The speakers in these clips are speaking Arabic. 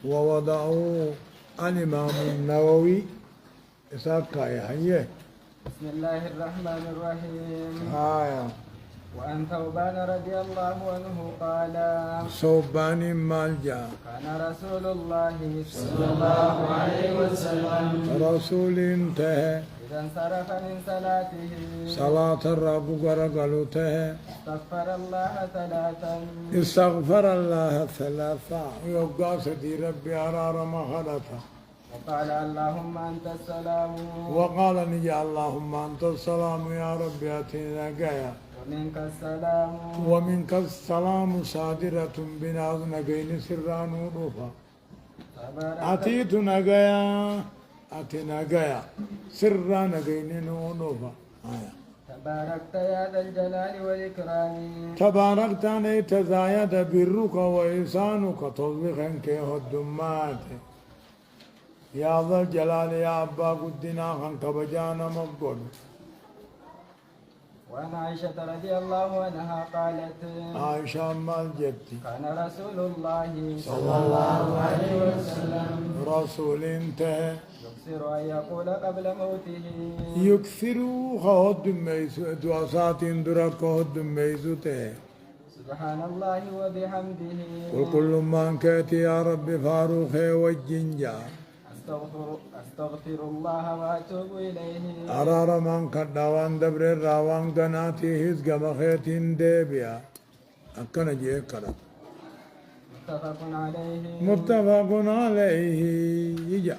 ووضعوا الإمام النووي إساقا يحييه. بسم الله الرحمن الرحيم. هايا وعن ثوبان رضي الله عنه قال: ثوبان مالجا كان رسول الله صلى الله عليه وسلم رسول انتهى إذا انصرف من صلاته صلاة الرب قرقلته استغفر الله ثلاثا استغفر الله ثلاثة يبقى سدي ربي أرار مخلطة وقال: اللهم أنت السلام وقال نجي اللهم أنت السلام يا ربي أتينا قايا ومنك السلام ومنك السلام صادرة بنا نجين سران ونوفا أتيت نجايا أتينا قايا سران نجين ونوفا تباركت يا ذا الجلال والإكرام تباركت أن تزايد برك وإحسانك توبخا كيه الدمات يا ذا الجلال يا أبا قدنا خنك بجانا مقبول. وعن عائشة رضي الله عنها قالت: عائشة مال جبتي كان رسول الله صلى الله عليه وسلم رسول انتهى يكثر أن يقول قبل موته يكثر خود ميسو دواسات درك خود ميسو ته سبحان الله وبحمده وكل من كاتي يا رب فاروق والجنجا أستغفر الله وأتوب إليه أرار من كدوان دبر راوان كناتي هز جمخيتين ديبيا أكن جيه كرا متفق عليه متفق عليه يجا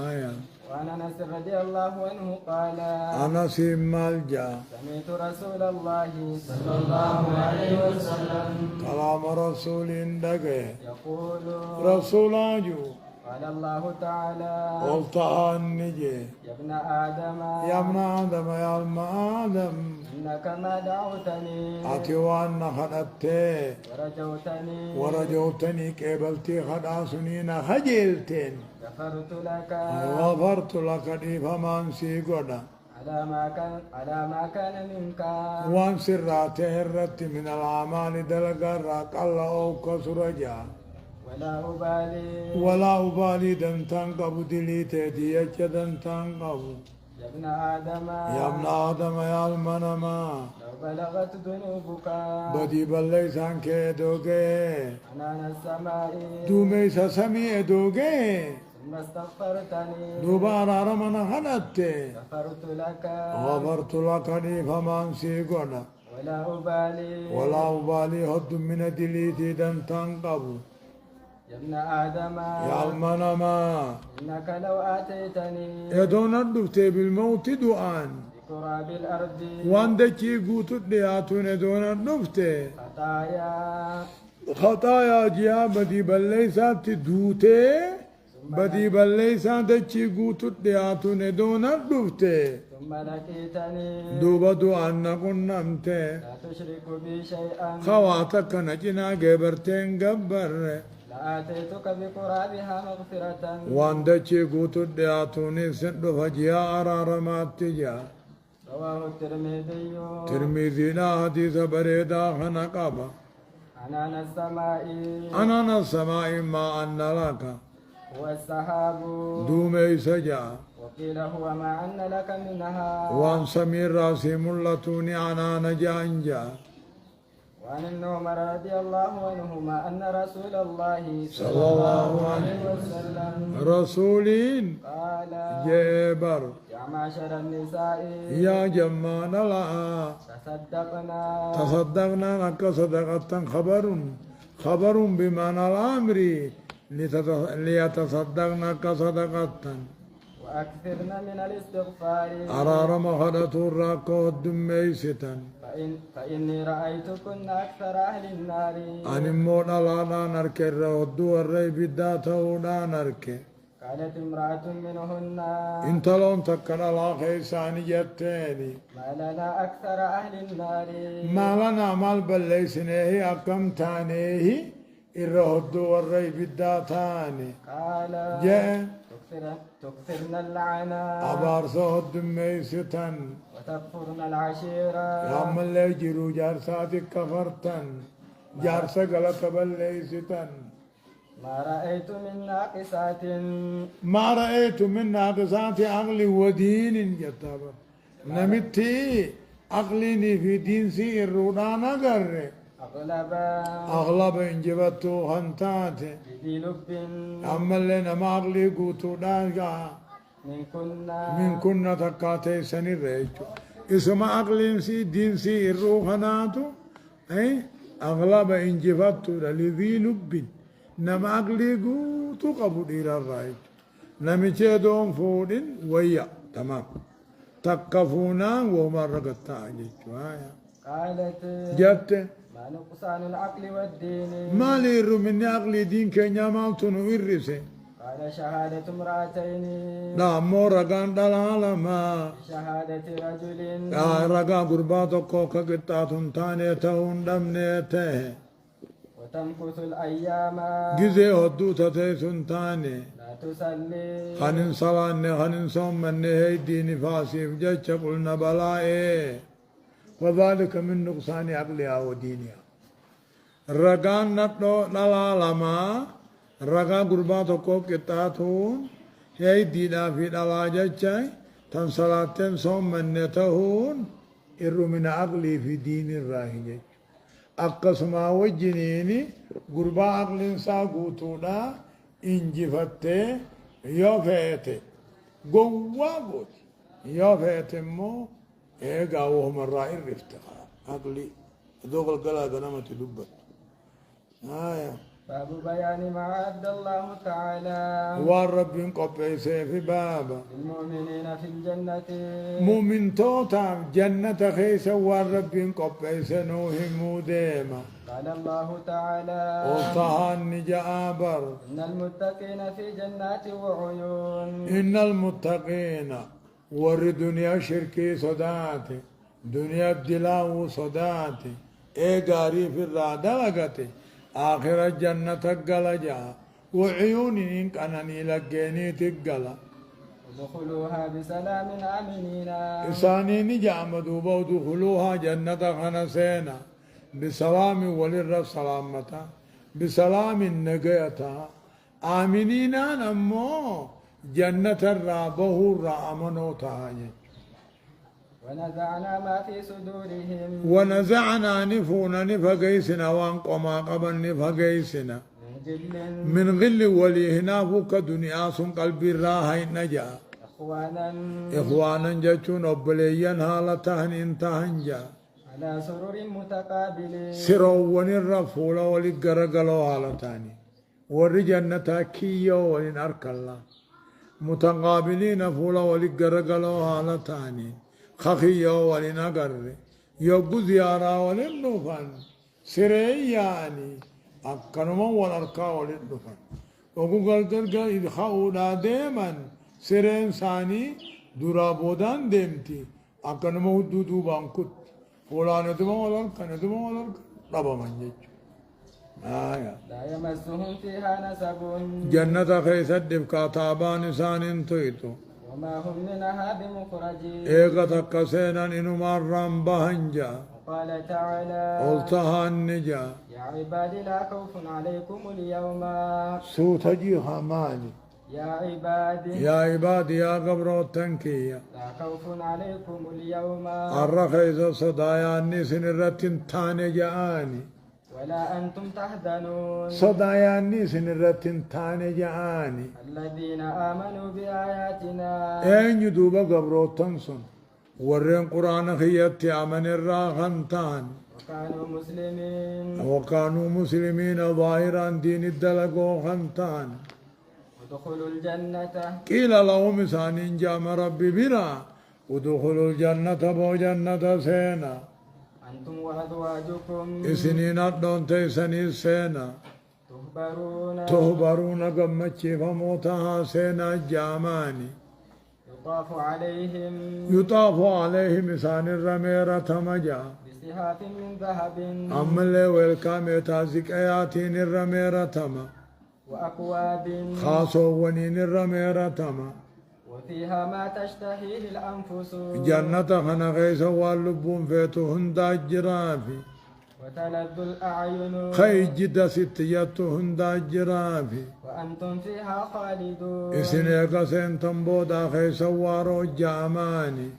آية. وعن أنس رضي الله عنه قال: أنس مالجا سمعت رسول الله صلى الله عليه وسلم كلام رسول دقه يقول: رسول أجو قال الله تعالى: قلتها النجي يا ابن آدم يا ابن آدم يا ابن آدم إنك ما دعوتني أتوان خدته ورجوتني ورجوتني كبلتي خداسنين خجلتين غفرت لك غفرت لك دي فمان سيقودا على ما كان منك وان سراته الرت من الأعمال دلقرك الله أو كسرجا ولا أبالي دنتان قبو دليته ديك دنتان قبو يا ابن آدم يا ابن آدم يا المنما لو بلغت ذنوبك بدي بليسان كي دوغي عنان السماء دومي سسمي دوغي ثم استغفرتني دوبارا رمنا خلت غفرت لك غفرت لك لي فمان سيقونا ولا أبالي هد من دليتي دنتان قبو يا ابن آدم يا المنما إنك لو آتيتني يدون الدفتي بالموت دعان بقراب الأرض واندكي قوت الدياتون يدون الدفتي خطايا خطايا جيا بدي بليسات دوتي بدي بليسات دكي قوت الدياتون يدون الدفتي ثم لقيتني دوبا دعان نمتي لا تشرك بي شيئا خواتك نجنا جبرتين جبر لآتيتك بقرابها مغفرة واندكي قوت الدياتون سندو فجيا أرارمات تجا رواه الترمذي ترمذي لا حديث بريدا خنقابا عنان السماء أنا السماء ما أن لك هو السحاب دومي سجا وقيل هو ما أن لك منها وان سمير راسي ملتوني أنا نجا انجا وعن ابن عمر رضي الله عنهما أن رسول الله صلى الله عليه وسلم رسولين قال: جبر يا معشر النساء يا جمان لا تصدقنا لك صدقة خبر بمعنى الأمر ليتصدقنا كصدقة وأكثرن من الاستغفار أرار مخدة الراكو الدميسة فإني رأيتكن أكثر أهل النار أن مولا لا نركي الرهدو الري بداته لا نركي قالت امرأة منهن انت لون تكن الله خيساني جتيني ما لنا أكثر أهل النار ما لنا مال بليسنيه أكم تانيه الرهدو الري بداتاني قال: جاء تكثرن اللعنة أبار صهد دميستن وتكفرن العشيرة يا من لا يجرو جارساتك كفرتن جارسا غلط بليستن ما رأيت من ناقصات ما رأيت من ناقصات عقل ودين جتابا نمتي عقلني في دين سي الرودانا قرر أغلب إنجبتو خنتاتي ذي لب أما لنا ما عقلي قوتو داقا من كنا تكاتي سني ريجو اسم عقلين سي دين سي الروحاناتو أي أغلب إنجبتو لذي لب نما عقلي قوتو قبو دير الرأيج نمشي دون فودين ويا تمام تكفونا وما رقتا عجيجو قالت جبت ما نقصان العقل والدين ما لي من عقلي دين كينيا مالتونو إرسي قال شهادة امرأتين لا مو رقان دلالا ما شهادة رجل رقا قرباتو كوكا قطاتون تاني تهون دمنيته وتمكث الأيام جزي هدو تتيسون تاني لا تصلي خنن صلاني خنن صومني هي ديني فاسيف جيش قلنا بلائي وذلك من نقصان عقلها ودينها رقان نتو دلالا ما رقا قرباتو كوكا قطاتون هي دينا في دلاجة تن صلاتين صومني تهون إرو من عقلي في دين الراهي akkasuma wajjiniini gurbaa aqliinsaa guutuudha injifattee yoo fe'ete gowwaa gooti yoo fe'ete immoo eegaa wahumarraa irrifte aqlii adoo galgalaa ganamatti dubbattu باب بيان ما أعد الله تعالى والرب قبيسه في بابا للمؤمنين في الجنة مؤمن توتا جنة خيس والرب قبيسه نوه موديما قال الله تعالى وطهان جابر إن المتقين في جنات وعيون إن المتقين ور دنيا شركي صداتي دنيا الدلاو صداتي إيقاري في الرادة لقتي آخر الجنة قلجا وعيون إنك أنني لقيني تقلا ادخلوها بسلام آمنين إساني نجام دوبا ودخلوها جنة خنسينا بسلام ولر سلامتا بسلام نجيتا آمنين نمو جنة الرابه الرامنو تاجي ونزعنا ما في صدورهم ونزعنا نفونا نفقيسنا وانقما قبل نفقيسنا من غل وليهنا فوق دنيا سن قلبي راهي نجا إخوانا جاتون أبليا هالتهن انتهن جا على سرر متقابلين سرون الرفول ولقرقلو هالتاني ورجنة كيو ولن أرك الله متقابلين فولا ولقرقلو هالتاني خخيو ولنقر يوغو زيارة ولنفن سري يعني أكنما والأركا ولنفن وقو قلقر إدخاؤنا دائما سرين ثاني درابودان ديمتي أكنما هدودو بانكت فلان ندما والأركا ندما والأركا ربا من جيج لا يمسهم فيها نسب جنة خيسد دفكا تابان سان تويتو وما هم منها بمخرجين إيقا تكسينا إنو مرام بهنجا قال تعالى قلتها النجا يا عبادي لا خوف عليكم اليوم سوتجي مالي يا عبادي يا عبادي يا قبر التنكية لا خوف عليكم اليوم الرخيص صدايا النسن الرتن تاني جاءني ولا أنتم تحزنون صدايا النسن الرتن تاني جاءني الذين آمنوا بآياتنا أين يدوب قبر التنسن ورين قرآن خياتي أمن الراغنتان وكانوا مسلمين ظاهرا دين الدلقو خنتان ودخلوا الجنة قيل لهم سان جام ربي برا ودخلوا الجنة بو جنة سينا أنتم وأزواجكم إسنين أدون تيسني سينا تهبرون قمتشي فموتها سينا جاماني يطاف عليهم سان الرميرة مجا بسهاف من ذهب أما اللي ويلكام يتازك آياتين الرميرة تما وأكواب خاصو ونين الرميرة تما وفيها ما تشتهيه الأنفس جنة خنا غيث واللبون فيتو هندا الجرافي وتلد الأعين خي جدا ستياتو هندا جرافي وأنتم فيها خالدون إسنيقا سنتم بودا خي سوارو جاماني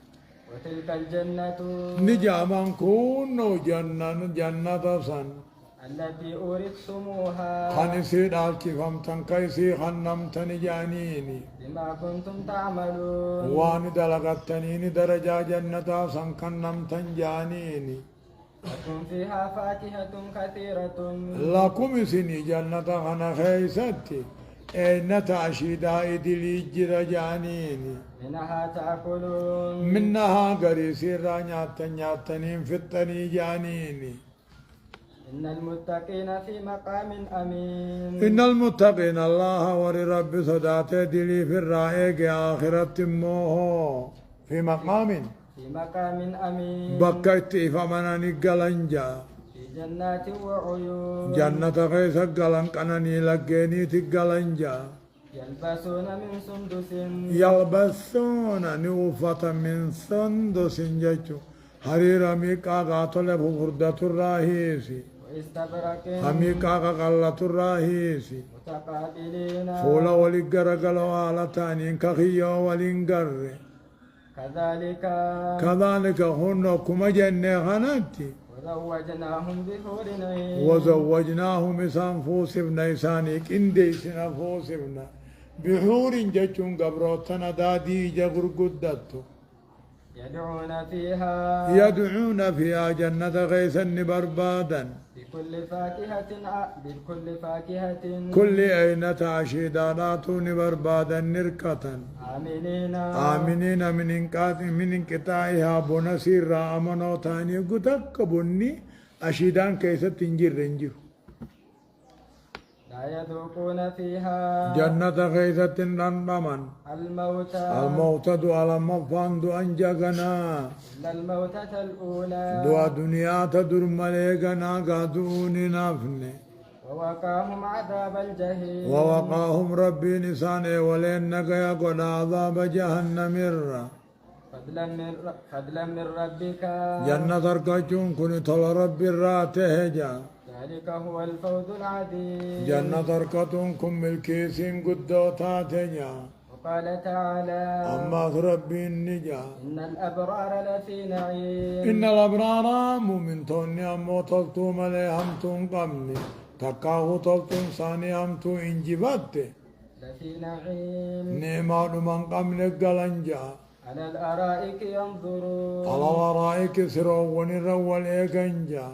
وتلك الجنة نجامان كونو جنة سن التي أورثتموها خانسي دالكي فمتن كيسي خنمتن جانيني بما كنتم تعملون وان دلغتنيني درجة جنة سن خنمتن جانيني لكم فيها فاكهة كثيرة لكم سني جنة خنا خيستي اين تعشيدا إدلي جرى جانيني منها تأكلون منها قريسي نياتنين في التني جانيني إن المتقين في مقام أمين إن المتقين الله ورب صداته دلي في الرائق آخرة موه في مقام في مقام أمين بكت فمنا نقلنجا في جنات وعيون جنة غيث قلن قنني لقيني تقلنجا يلبسون من سندس يلبسون نوفة من سندس ججو حرير ميقا قاتل بفردة الراهيسي واستبرق هميقا قلة الراهيسي متقابلين فولا ولقرقلوا على تانين كخيو ولنقر كذلك كذلك هن كما جنة خناتي وزوجناهم بحور عين وزوجناهم سنفوس ابن إسانيك إندي سنفوس ابن بحور جتشون قبروتنا دادي جغر قدتو يدعون فيها يدعون فيها جنة غيثا بربادا بكل فاكهة كل أين تعشيدانات بربادا نركة آمنين من انقطاعها بنسير رامنو تاني قتك بني أشيدان كيسة تنجر رنجر لا يذوقون فيها جنة غيثة رنمن الموت دو على مفان دو أنجغنا إلا الموتة الأولى دو دنيا تدر مليغنا قادون نفني ووقاهم عذاب الجحيم ووقاهم ربي نسان ولين نقيا قد عذاب جهنم فضلا من ربك جنة ركجون كن طل ربي الراتهجا ذلك هو الفوز العظيم جنة ركتون كن ملكيسين قدوتاتجا وقال تعالى أما ربي النجا إن الأبرار لفي نعيم إن الأبرار مؤمن توني أمو تلتو ملي همتون قمني تقاه تلتون ثاني همتو إنجبت لفي نعيم نعمة من قمني قلنجا على الأرائك ينظرون على ورائك سرون الرول إيقنجا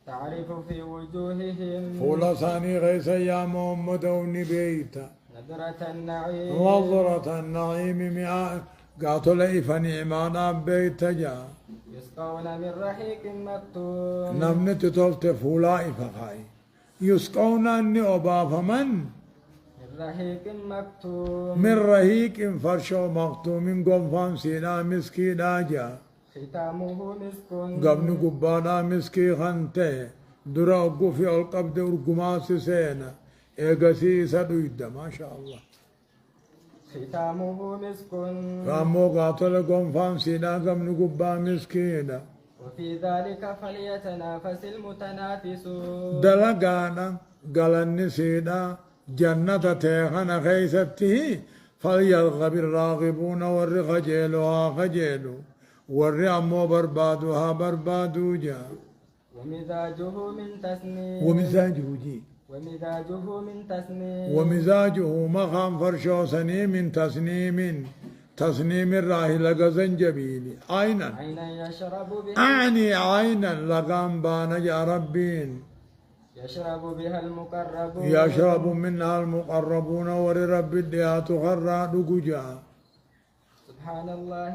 تعرف في وجوههم فولا ثاني غيث يا محمد ونبيتا نظرة النعيم نظرة النعيم مئة قاتل إفني إيمانا بيت جا يسقون من رحيق مكتوم نمنت تلت فولا إفخاي يسقون أني أباف من من رحيق مكتوم من رهيك فرشو مختوم قنفان سينا مسكي داجا ختامه مسك قبن قبانا مسكي خنته درا في القبض ورقماس سينا إيقسي سدويد ما شاء الله ختامه مسك رامو قاتل قنفان سينا قبن قبا مسكينا وفي ذلك فليتنافس المتنافسون دلقانا قلن سينا جنة تيخنا خيسته فليرغب الراغبون والرخجيلها خجيلو والرعمو بربادها بربادو جا ومزاجه من تسنيم ومزاجه جي ومزاجه من تسنيم ومزاجه مخام فرشو سني من تسنيم الراهي لقى زنجبيلي عينا عينا يشرب بها أعني عينا لقام بانا يا ربين يشرب بها المقربون يشرب منها المقربون ولرب الديات خرا دقجا سبحان الله